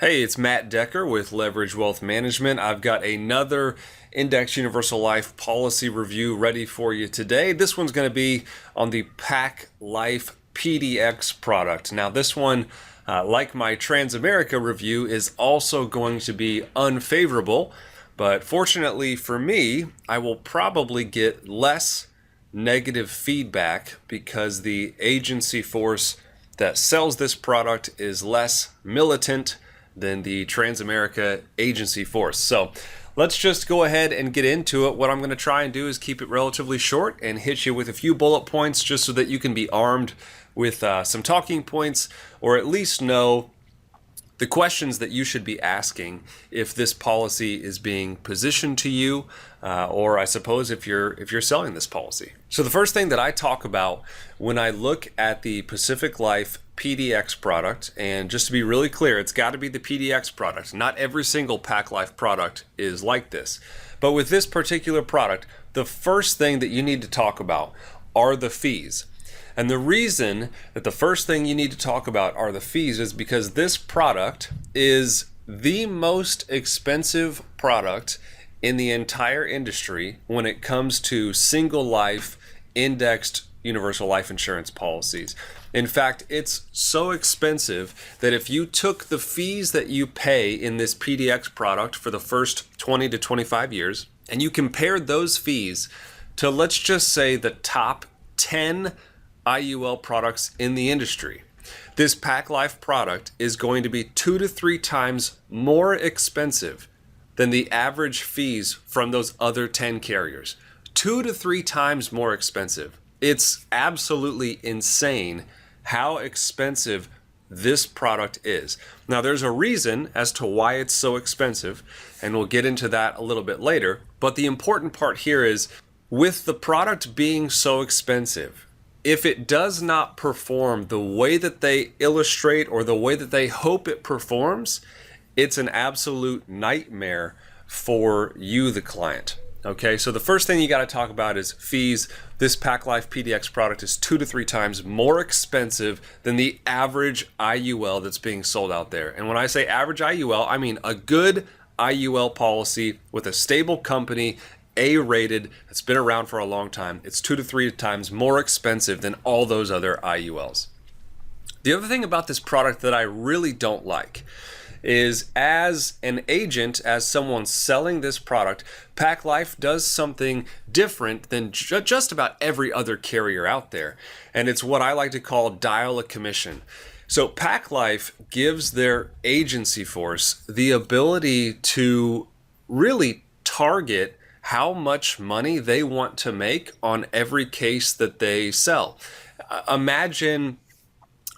Hey, it's Matt Decker with Leverage Wealth Management. I've got another Index Universal Life policy review ready for you today. This one's going to be on the Pac Life PDX product. Now, this one, like my Transamerica review, is also going to be unfavorable, but fortunately for me, I will probably get less negative feedback because the agency force that sells this product is less militant than the Transamerica agency force. So let's just go ahead and get into it. What I'm going to try and do is keep it relatively short and hit you with a few bullet points just so that you can be armed with some talking points, or at least know the questions that you should be asking if this policy is being positioned to you, or I suppose if you're selling this policy. So the first thing that I talk about when I look at the Pacific Life PDX product, and just to be really clear, it's got to be the PDX product. Not every single Pac Life product is like this. But with this particular product, the first thing that you need to talk about are the fees. And the reason that the first thing you need to talk about are the fees is because this product is the most expensive product in the entire industry when it comes to single life indexed universal life insurance policies. In fact, it's so expensive that if you took the fees that you pay in this PDX product for the first 20 to 25 years and you compared those fees to, let's just say, the top 10 IUL products in the industry, this Pac Life product is going to be 2 to 3 times more expensive than the average fees from those other 10 carriers. 2 to 3 times more expensive. It's absolutely insane how expensive this product is. Now, there's a reason as to why it's so expensive, and we'll get into that a little bit later. But the important part here is, with the product being so expensive, if it does not perform the way that they illustrate or the way that they hope it performs, it's an absolute nightmare for you, the client. Okay, so the first thing you got to talk about is fees. This Pac Life PDX product is 2 to 3 times more expensive than the average IUL that's being sold out there. And when I say average IUL, I mean a good IUL policy with a stable company, A-rated, that's been around for a long time. It's 2 to 3 times more expensive than all those other IULs. The other thing about this product that I really don't like is, as an agent, as someone selling this product, Pac Life does something different than just about every other carrier out there. And it's what I like to call dial a commission. So Pac Life gives their agency force the ability to really target how much money they want to make on every case that they sell. Imagine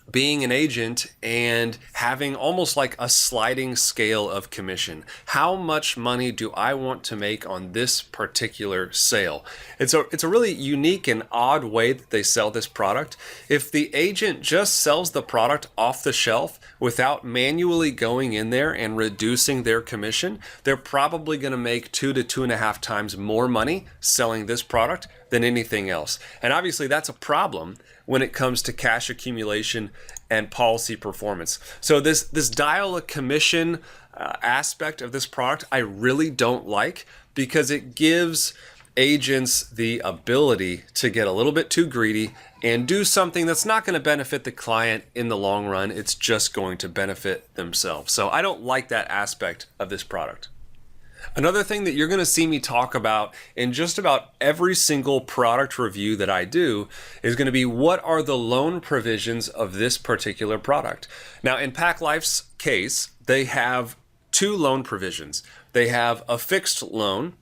being an agent and having almost like a sliding scale of commission. How much money do I want to make on this particular sale? It's a really unique and odd way that they sell this product. If the agent just sells the product off the shelf without manually going in there and reducing their commission, they're probably going to make 2 to 2.5 times more money selling this product than anything else. And obviously that's a problem when it comes to cash accumulation and policy performance. So this dial a commission aspect of this product I really don't like, because it gives agents the ability to get a little bit too greedy and do something that's not going to benefit the client in the long run. It's just going to benefit themselves. So I don't like that aspect of this product. Another thing that you're going to see me talk about in just about every single product review that I do is going to be, what are the loan provisions of this particular product? Now, in Pac Life's case, they have 2 loan provisions. They have a fixed loan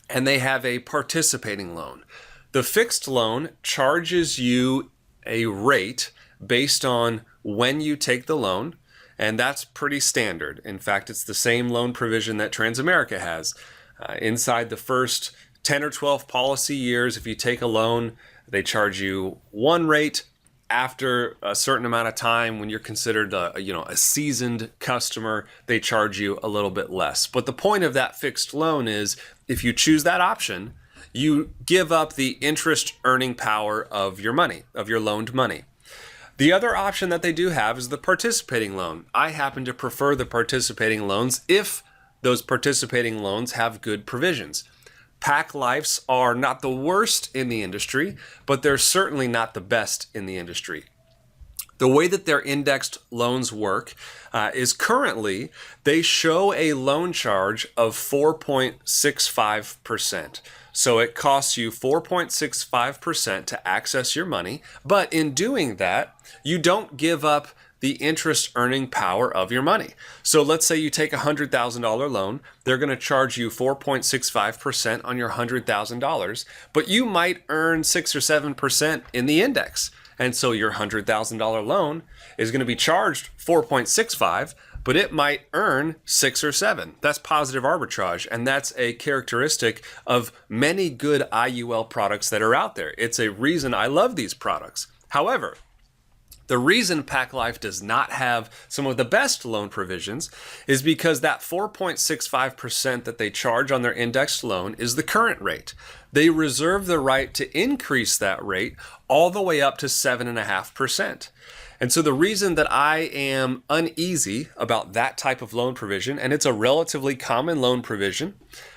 and they have a participating loan. The fixed loan charges you a rate based on when you take the loan, and that's pretty standard. In fact, it's the same loan provision that Transamerica has. Inside the first 10 or 12 policy years, if you take a loan, they charge you one rate. After a certain amount of time, when you're considered a seasoned customer, they charge you a little bit less. But the point of that fixed loan is, if you choose that option, you give up the interest earning power of your money, of your loaned money. The other option that they do have is the participating loan. I happen to prefer the participating loans if those participating loans have good provisions. Pac Lifes are not the worst in the industry, but they're certainly not the best in the industry. The way that their indexed loans work is currently they show a loan charge of 4.65%. So it costs you 4.65% to access your money, but in doing that, you don't give up the interest earning power of your money. So let's say you take a $100,000 loan, they're going to charge you 4.65% on your $100,000, but you might earn 6 or 7% in the index. And so your $100,000 loan is going to be charged 4.65, but it might earn 6 or 7. That's positive arbitrage, and that's a characteristic of many good IUL products that are out there. It's a reason I love these products. However, the reason Pac Life does not have some of the best loan provisions is because that 4.65% that they charge on their indexed loan is the current rate. They reserve the right to increase that rate all the way up to 7.5%. And so the reason that I am uneasy about that type of loan provision, and it's a relatively common loan provision,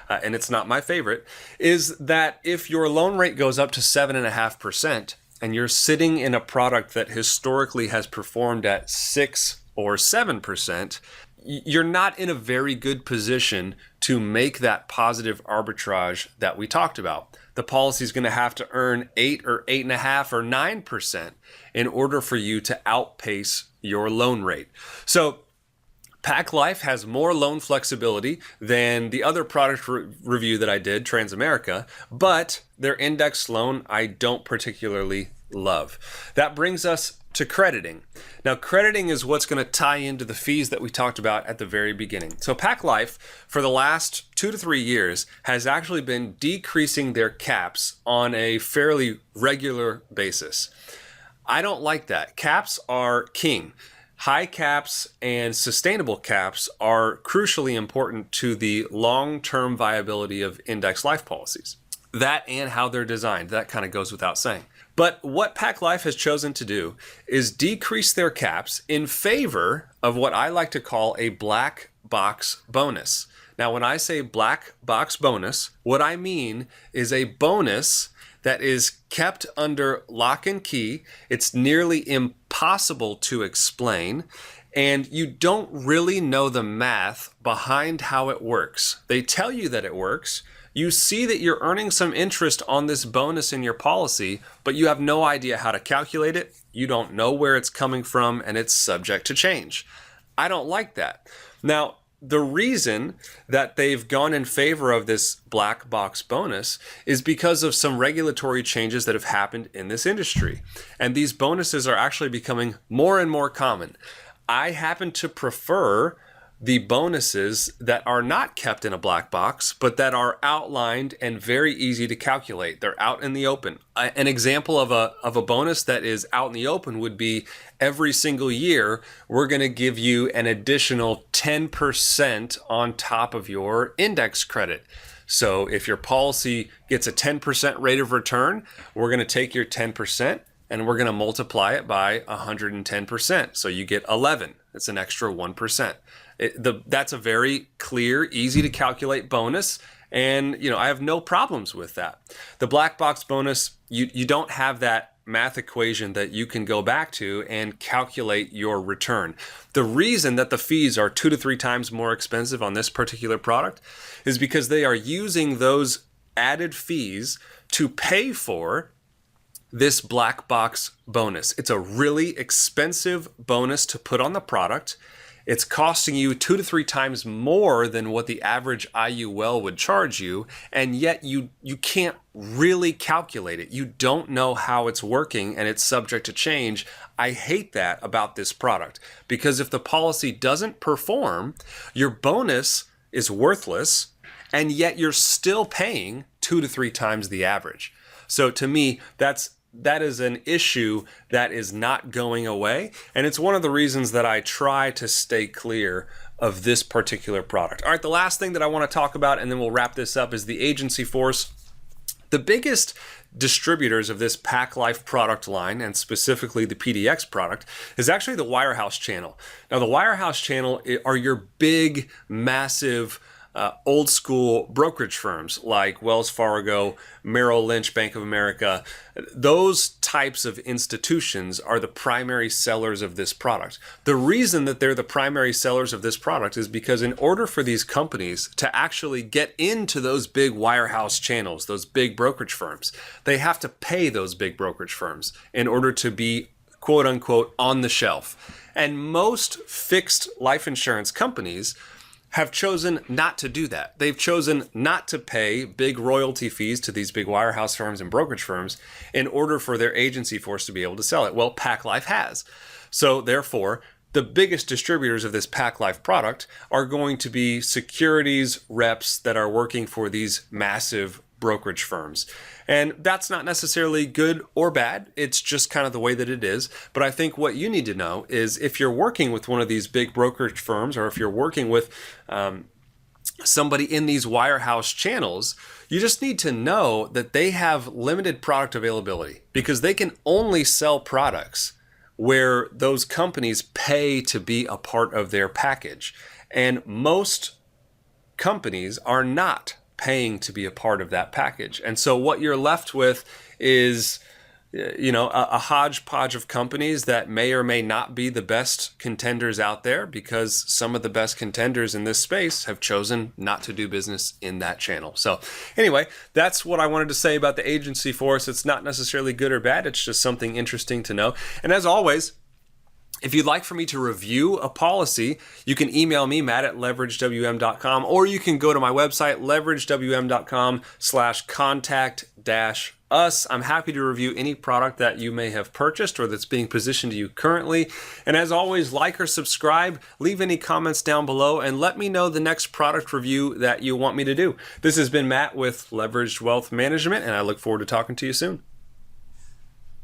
and it's not my favorite, is that if your loan rate goes up to 7.5%, and you're sitting in a product that historically has performed at 6 or 7%, you're not in a very good position to make that positive arbitrage that we talked about. The policy is going to have to earn 8 or 8.5 or 9% in order for you to outpace your loan rate. So Pac Life has more loan flexibility than the other product review that I did, Transamerica, but their indexed loan I don't particularly love. That brings us to crediting. Now, crediting is what's going to tie into the fees that we talked about at the very beginning. So Pac Life, for the last 2 to 3 years, has actually been decreasing their caps on a fairly regular basis. I don't like that. Caps are king. High caps and sustainable caps are crucially important to the long-term viability of index life policies. That and how they're designed, that kind of goes without saying. But what Pac Life has chosen to do is decrease their caps in favor of what I like to call a black box bonus. Now, when I say black box bonus, what I mean is a bonus that is kept under lock and key. It's nearly impossible to explain, and you don't really know the math behind how it works. They tell you that it works. You see that you're earning some interest on this bonus in your policy, but you have no idea how to calculate it. You don't know where it's coming from, and it's subject to change. I don't like that. Now, the reason that they've gone in favor of this black box bonus is because of some regulatory changes that have happened in this industry. And these bonuses are actually becoming more and more common. I happen to prefer the bonuses that are not kept in a black box, but that are outlined and very easy to calculate. They're out in the open. An example of a bonus that is out in the open would be every single year, we're going to give you an additional 10% on top of your index credit. So if your policy gets a 10% rate of return, we're going to take your 10% and we're going to multiply it by 110%. So you get 11. It's an extra 1%. That's a very clear, easy to calculate bonus. And, I have no problems with that. The black box bonus, you don't have that math equation that you can go back to and calculate your return. The reason that the fees are 2 to 3 times more expensive on this particular product is because they are using those added fees to pay for this black box bonus. It's a really expensive bonus to put on the product. It's costing you 2 to 3 times more than what the average IUL would charge you, and yet you can't really calculate it. You don't know how it's working, and it's subject to change. I hate that about this product, because if the policy doesn't perform, your bonus is worthless, and yet you're still paying 2 to 3 times the average. So to me, that is an issue that is not going away. And it's one of the reasons that I try to stay clear of this particular product. All right, the last thing that I want to talk about, and then we'll wrap this up, is the agency force. The biggest distributors of this Pack Life product line, and specifically the PDX product, is actually the wirehouse channel. Now, the wirehouse channel are your big, massive, old school brokerage firms like Wells Fargo, Merrill Lynch, Bank of America. Those types of institutions are the primary sellers of this product. The reason that they're the primary sellers of this product is because in order for these companies to actually get into those big wirehouse channels, those big brokerage firms, they have to pay those big brokerage firms in order to be quote unquote on the shelf. And most fixed life insurance companies have chosen not to do that. They've chosen not to pay big royalty fees to these big wirehouse firms and brokerage firms in order for their agency force to be able to sell it. Well, Pack Life has. So therefore, the biggest distributors of this Pack Life product are going to be securities reps that are working for these massive brokerage firms. And that's not necessarily good or bad. It's just kind of the way that it is. But I think what you need to know is if you're working with one of these big brokerage firms, or if you're working with somebody in these wirehouse channels, you just need to know that they have limited product availability because they can only sell products where those companies pay to be a part of their package. And most companies are not paying to be a part of that package. And so what you're left with is, a hodgepodge of companies that may or may not be the best contenders out there because some of the best contenders in this space have chosen not to do business in that channel. So anyway, that's what I wanted to say about the agency force. It's not necessarily good or bad. It's just something interesting to know. And as always, if you'd like for me to review a policy, you can email me, matt@leveragewm.com, or you can go to my website, leveragewm.com/contact-us. I'm happy to review any product that you may have purchased or that's being positioned to you currently. And as always, like or subscribe, leave any comments down below, and let me know the next product review that you want me to do. This has been Matt with Leveraged Wealth Management, and I look forward to talking to you soon.